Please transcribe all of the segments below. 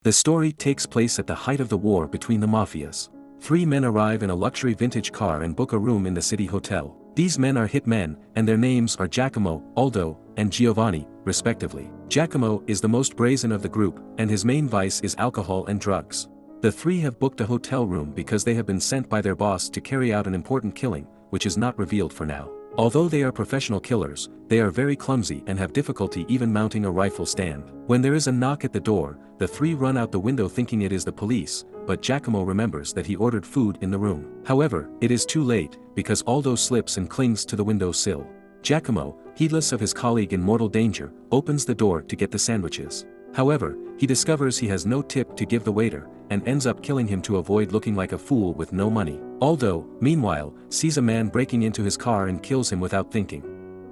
The story takes place at the height of the war between the mafias. Three men arrive in a luxury vintage car and book a room in the city hotel. These men are hitmen, and their names are Giacomo, Aldo, and Giovanni, respectively. Giacomo is the most brazen of the group, and his main vice is alcohol and drugs. The three have booked a hotel room because they have been sent by their boss to carry out an important killing, which is not revealed for now. Although they are professional killers, they are very clumsy and have difficulty even mounting a rifle stand. When there is a knock at the door, the three run out the window thinking it is the police, but Giacomo remembers that he ordered food in the room. However, it is too late, because Aldo slips and clings to the window sill. Giacomo, heedless of his colleague in mortal danger, opens the door to get the sandwiches. However, he discovers he has no tip to give the waiter, and ends up killing him to avoid looking like a fool with no money. Aldo, meanwhile, sees a man breaking into his car and kills him without thinking.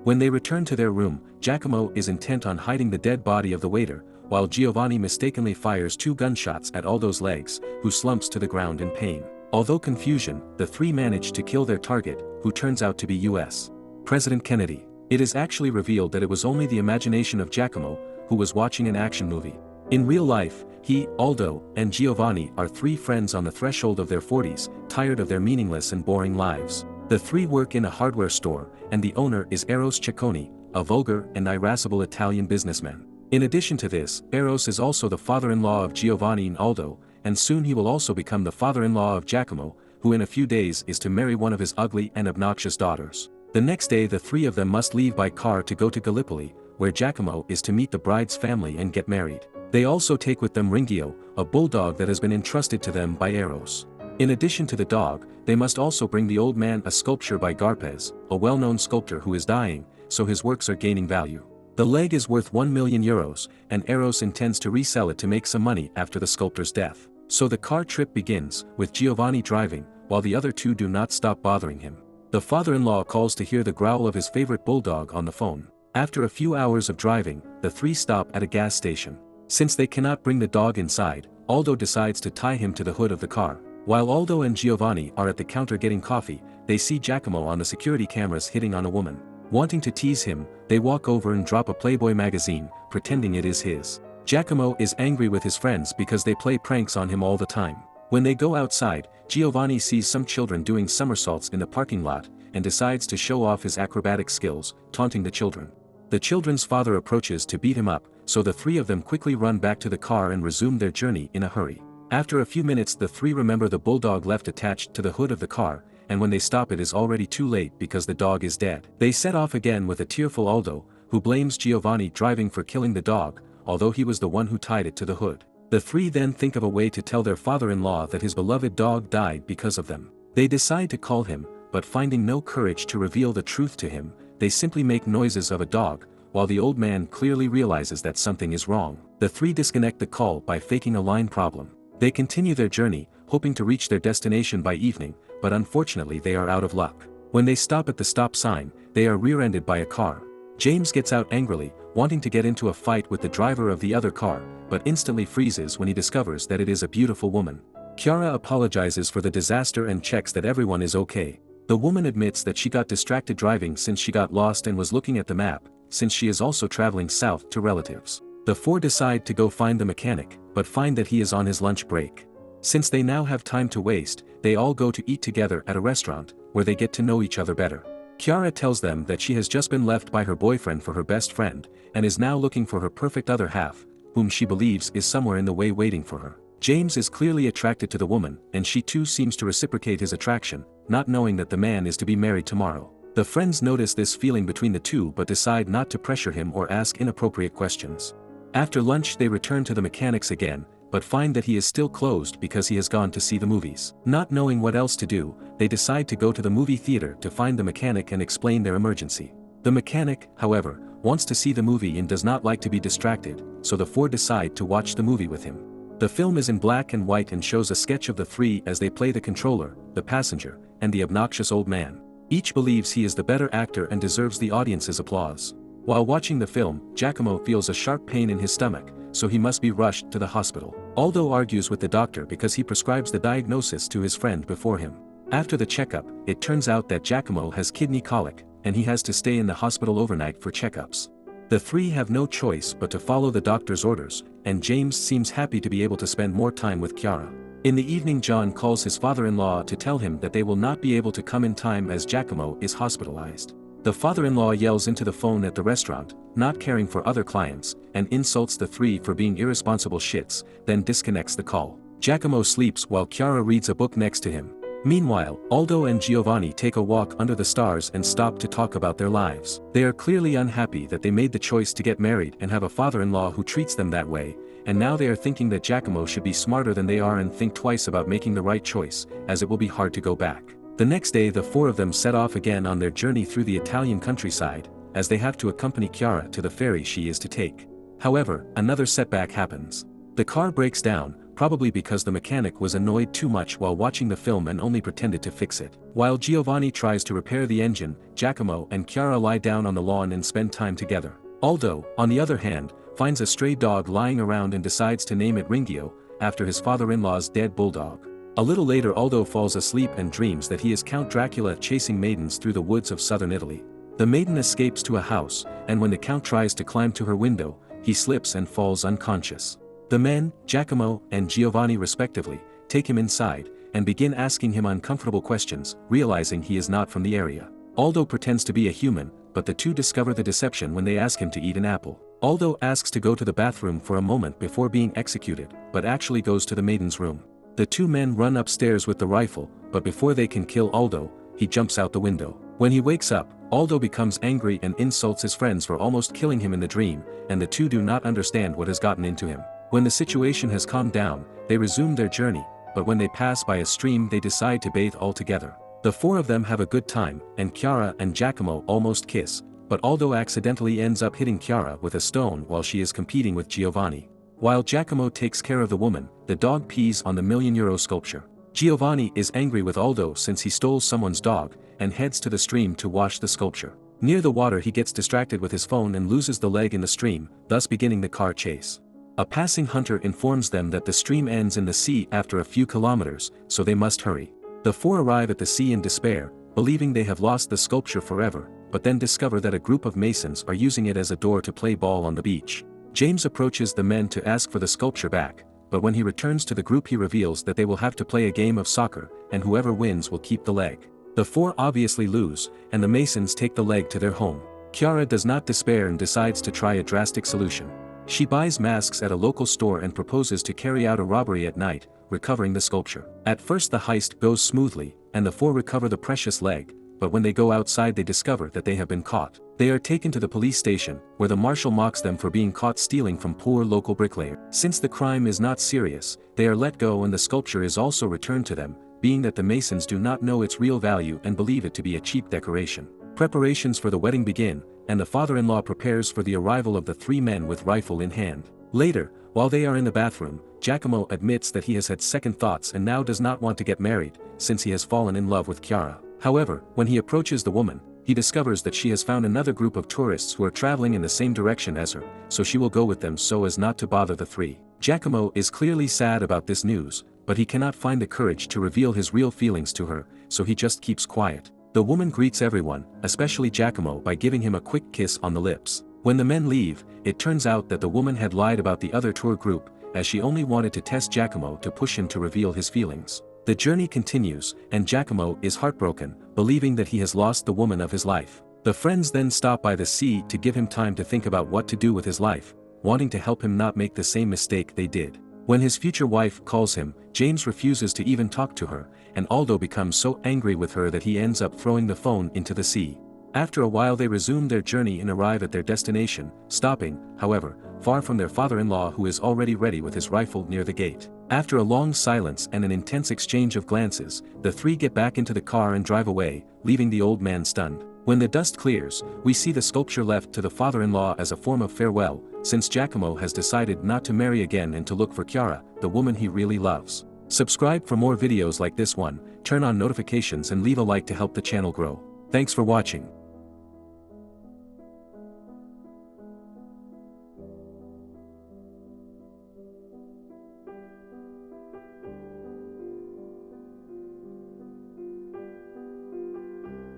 When they return to their room, Giacomo is intent on hiding the dead body of the waiter, while Giovanni mistakenly fires 2 gunshots at Aldo's legs, who slumps to the ground in pain. Although confusion, the three manage to kill their target, who turns out to be U.S. President Kennedy. It is actually revealed that it was only the imagination of Giacomo, who was watching an action movie. In real life, he, Aldo, and Giovanni are 3 friends on the threshold of their 40s, tired of their meaningless and boring lives. The 3 work in a hardware store, and the owner is Eros Cecconi, a vulgar and irascible Italian businessman. In addition to this, Eros is also the father-in-law of Giovanni and Aldo, and soon he will also become the father-in-law of Giacomo, who in a few days is to marry one of his ugly and obnoxious daughters. The next day the 3 of them must leave by car to go to Gallipoli, where Giacomo is to meet the bride's family and get married. They also take with them Ringio, a bulldog that has been entrusted to them by Eros. In addition to the dog, they must also bring the old man a sculpture by Garpes, a well-known sculptor who is dying, so his works are gaining value. The leg is worth 1 million euros, and Eros intends to resell it to make some money after the sculptor's death. So the car trip begins, with Giovanni driving, while the other 2 do not stop bothering him. The father-in-law calls to hear the growl of his favorite bulldog on the phone. After a few hours of driving, the 3 stop at a gas station. Since they cannot bring the dog inside, Aldo decides to tie him to the hood of the car. While Aldo and Giovanni are at the counter getting coffee, they see Giacomo on the security cameras hitting on a woman. Wanting to tease him, they walk over and drop a Playboy magazine, pretending it is his. Giacomo is angry with his friends because they play pranks on him all the time. When they go outside, Giovanni sees some children doing somersaults in the parking lot, and decides to show off his acrobatic skills, taunting the children. The children's father approaches to beat him up, so the 3 of them quickly run back to the car and resume their journey in a hurry. After a few minutes the 3 remember the bulldog left attached to the hood of the car, and when they stop it is already too late because the dog is dead. They set off again with a tearful Aldo, who blames Giovanni driving for killing the dog, although he was the one who tied it to the hood. The 3 then think of a way to tell their father-in-law that his beloved dog died because of them. They decide to call him, but finding no courage to reveal the truth to him, they simply make noises of a dog, while the old man clearly realizes that something is wrong. The 3 disconnect the call by faking a line problem. They continue their journey, hoping to reach their destination by evening, but unfortunately they are out of luck. When they stop at the stop sign, they are rear-ended by a car. James gets out angrily, wanting to get into a fight with the driver of the other car, but instantly freezes when he discovers that it is a beautiful woman. Chiara apologizes for the disaster and checks that everyone is okay. The woman admits that she got distracted driving since she got lost and was looking at the map, since she is also traveling south to relatives. The 4 decide to go find the mechanic, but find that he is on his lunch break. Since they now have time to waste, they all go to eat together at a restaurant, where they get to know each other better. Chiara tells them that she has just been left by her boyfriend for her best friend, and is now looking for her perfect other half, whom she believes is somewhere in the way waiting for her. James is clearly attracted to the woman, and she too seems to reciprocate his attraction, not knowing that the man is to be married tomorrow. The friends notice this feeling between the 2 but decide not to pressure him or ask inappropriate questions. After lunch they return to the mechanics again, but find that he is still closed because he has gone to see the movies. Not knowing what else to do, they decide to go to the movie theater to find the mechanic and explain their emergency. The mechanic, however, wants to see the movie and does not like to be distracted, so the 4 decide to watch the movie with him. The film is in black and white and shows a sketch of the 3 as they play the controller, the passenger, and the obnoxious old man. Each believes he is the better actor and deserves the audience's applause. While watching the film, Giacomo feels a sharp pain in his stomach, so he must be rushed to the hospital. Aldo argues with the doctor because he prescribes the diagnosis to his friend before him. After the checkup, it turns out that Giacomo has kidney colic, and he has to stay in the hospital overnight for checkups. The three have no choice but to follow the doctor's orders, and James seems happy to be able to spend more time with Chiara. In the evening, John calls his father-in-law to tell him that they will not be able to come in time as Giacomo is hospitalized. The father-in-law yells into the phone at the restaurant, not caring for other clients, and insults the three for being irresponsible shits, then disconnects the call. Giacomo sleeps while Chiara reads a book next to him. Meanwhile, Aldo and Giovanni take a walk under the stars and stop to talk about their lives. They are clearly unhappy that they made the choice to get married and have a father-in-law who treats them that way, and now they are thinking that Giacomo should be smarter than they are and think twice about making the right choice, as it will be hard to go back. The next day, the four of them set off again on their journey through the Italian countryside, as they have to accompany Chiara to the ferry she is to take. However, another setback happens. The car breaks down, probably because the mechanic was annoyed too much while watching the film and only pretended to fix it. While Giovanni tries to repair the engine, Giacomo and Chiara lie down on the lawn and spend time together. Aldo, on the other hand, finds a stray dog lying around and decides to name it Ringio, after his father-in-law's dead bulldog. A little later, Aldo falls asleep and dreams that he is Count Dracula chasing maidens through the woods of southern Italy. The maiden escapes to a house, and when the Count tries to climb to her window, he slips and falls unconscious. The men, Giacomo and Giovanni respectively, take him inside, and begin asking him uncomfortable questions, realizing he is not from the area. Aldo pretends to be a human, but the two discover the deception when they ask him to eat an apple. Aldo asks to go to the bathroom for a moment before being executed, but actually goes to the maiden's room. The two men run upstairs with the rifle, but before they can kill Aldo, he jumps out the window. When he wakes up, Aldo becomes angry and insults his friends for almost killing him in the dream, and the two do not understand what has gotten into him. When the situation has calmed down, they resume their journey, but when they pass by a stream they decide to bathe all together. The four of them have a good time, and Chiara and Giacomo almost kiss, but Aldo accidentally ends up hitting Chiara with a stone while she is competing with Giovanni. While Giacomo takes care of the woman, the dog pees on the €1,000,000 sculpture. Giovanni is angry with Aldo since he stole someone's dog, and heads to the stream to wash the sculpture. Near the water he gets distracted with his phone and loses the leg in the stream, thus beginning the car chase. A passing hunter informs them that the stream ends in the sea after a few kilometers, so they must hurry. The four arrive at the sea in despair, believing they have lost the sculpture forever, but then discover that a group of masons are using it as a door to play ball on the beach. James approaches the men to ask for the sculpture back, but when he returns to the group he reveals that they will have to play a game of soccer, and whoever wins will keep the leg. The four obviously lose, and the masons take the leg to their home. Chiara does not despair and decides to try a drastic solution. She buys masks at a local store and proposes to carry out a robbery at night, recovering the sculpture. At first the heist goes smoothly, and the four recover the precious leg, but when they go outside they discover that they have been caught. They are taken to the police station, where the marshal mocks them for being caught stealing from poor local bricklayer. Since the crime is not serious, they are let go and the sculpture is also returned to them, being that the masons do not know its real value and believe it to be a cheap decoration. Preparations for the wedding begin, and the father-in-law prepares for the arrival of the three men with rifle in hand. Later, while they are in the bathroom, Giacomo admits that he has had second thoughts and now does not want to get married, since he has fallen in love with Chiara. However, when he approaches the woman, he discovers that she has found another group of tourists who are traveling in the same direction as her, so she will go with them so as not to bother the three. Giacomo is clearly sad about this news, but he cannot find the courage to reveal his real feelings to her, so he just keeps quiet. The woman greets everyone, especially Giacomo, by giving him a quick kiss on the lips. When the men leave, it turns out that the woman had lied about the other tour group, as she only wanted to test Giacomo to push him to reveal his feelings. The journey continues, and Giacomo is heartbroken, believing that he has lost the woman of his life. The friends then stop by the sea to give him time to think about what to do with his life, wanting to help him not make the same mistake they did. When his future wife calls him, James refuses to even talk to her, and Aldo becomes so angry with her that he ends up throwing the phone into the sea. After a while they resume their journey and arrive at their destination, stopping, however, far from their father-in-law who is already ready with his rifle near the gate. After a long silence and an intense exchange of glances, the three get back into the car and drive away, leaving the old man stunned. When the dust clears, we see the sculpture left to the father-in-law as a form of farewell, since Giacomo has decided not to marry again and to look for Chiara, the woman he really loves. Subscribe for more videos like this one, turn on notifications and leave a like to help the channel grow. Thanks for watching.